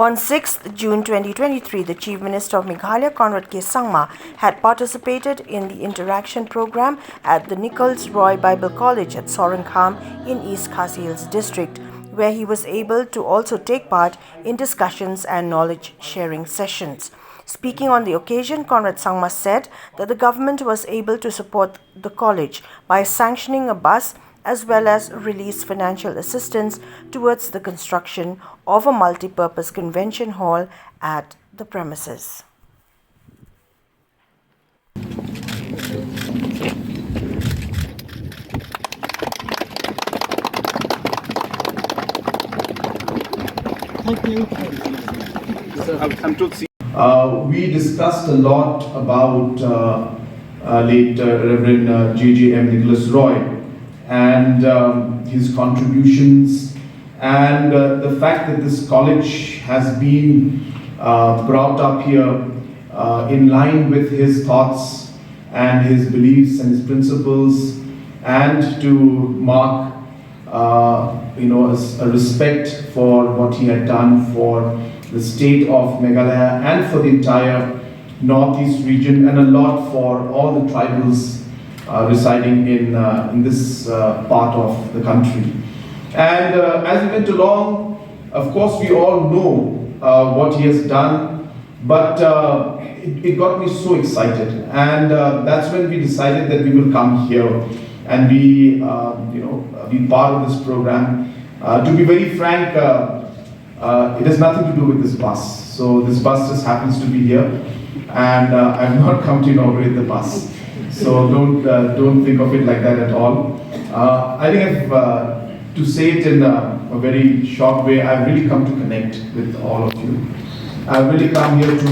On 6th June 2023, the Chief Minister of Meghalaya, Conrad K Sangma, had participated in the interaction program at the Nichols Roy Bible College at Sohryngkham in East Khasi Hills District, where he was able to also take part in discussions and knowledge-sharing sessions. Speaking on the occasion, Conrad Sangma said that the government was able to support the college by sanctioning a bus as well as release financial assistance towards the construction of a multi-purpose convention hall at the premises. We discussed a lot about late Reverend J.J.M. Nichols Roy and his contributions and the fact that this college has been brought up here in line with his thoughts and his beliefs and his principles, and to mark a respect for what he had done for the state of Meghalaya and for the entire northeast region, and a lot for all the tribals residing in this part of the country. And as we went along, of course we all know what he has done, but it got me so excited, and that's when we decided that we will come here and be part of this program. To be very frank, it has nothing to do with this bus. So this bus just happens to be here, and I've not come to inaugurate the bus. So don't think of it like that at all. I think to say it in a very short way, I've really come to connect with all of you. I've really come here to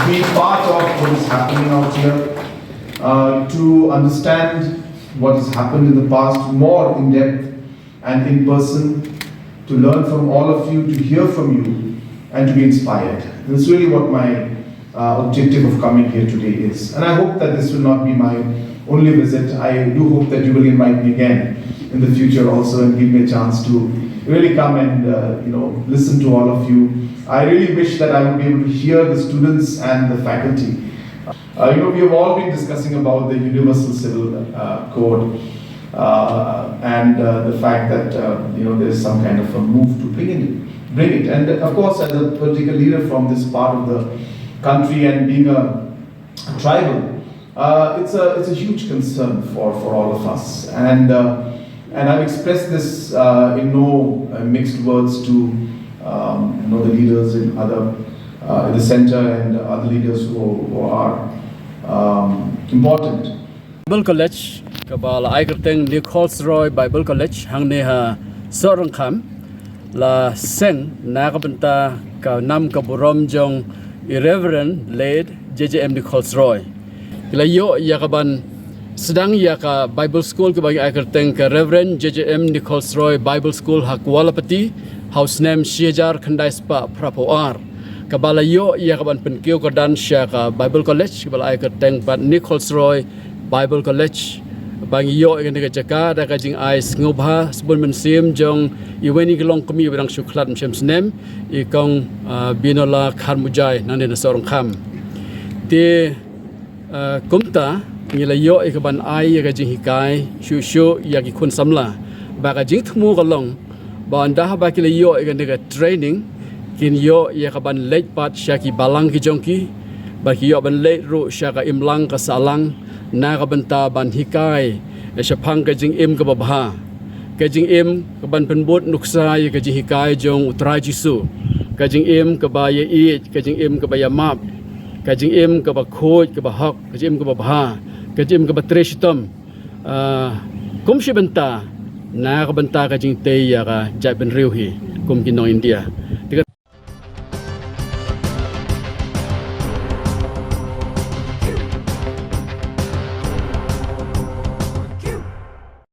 be part of what is happening out here, to understand what has happened in the past more in depth and in person, to learn from all of you, to hear from you, and to be inspired. That's really what my objective of coming here today is. And I hope that this will not be my only visit. I do hope that you will invite me again in the future also and give me a chance to really come and listen to all of you. I really wish that I would be able to hear the students and the faculty. We have all been discussing about the Universal Civil Code and the fact that there is some kind of a move to bring it. And of course, as a political leader from this part of the country and being a tribal, it's a huge concern for all of us. And I've expressed this in no mixed words to the leaders in the center and other leaders who are important. Bible College, kabala ay kerteng Nichols Roy Bible College, hang neha Sohryngkham, la seng na kabenta ka nam kaburom jong Reverend late J.J.M. Nichols Roy. Kelayo yakaban sedang yaka Bible School kabagi ay kerteng ka Reverend J.J.M. Nichols Roy Bible School hakwalapati, house name Siejar Khandai Spa Prapoar. Kabala yo yakaban penkio kadan siya ka Bible College kabala ay kerteng pat Nichols Roy Bible College. Bang yo yang dekat Jakarta da kajing ais ngobha sebelum mensim jong iweni gelong kami berang syuklat macam senem ikong binola kharmujai nang de Sohryngkham ti kumta ngila yo ikaban ai ya kajing hikai shu ya ki kun samla ba kajing thmu galong ba anda ba kila yo ikan dekat training kin yo ya kaban late pat syaki balang ki jongki ba ki yo ban late ru syaka imlang ka salang na kabanta ban hikai syapang kajing im ka babha kajing im kaban penbut nuksai kajing hikai jong utrai jisu kajing im ka ba ye i kajing im ka ba ya map kajing im ka ba khoj ka ba hak kajing im ka babha kajing im ka ba treshitam kum shi banta na kabanta kajing te ya ka jai ben riu hi kum ki no India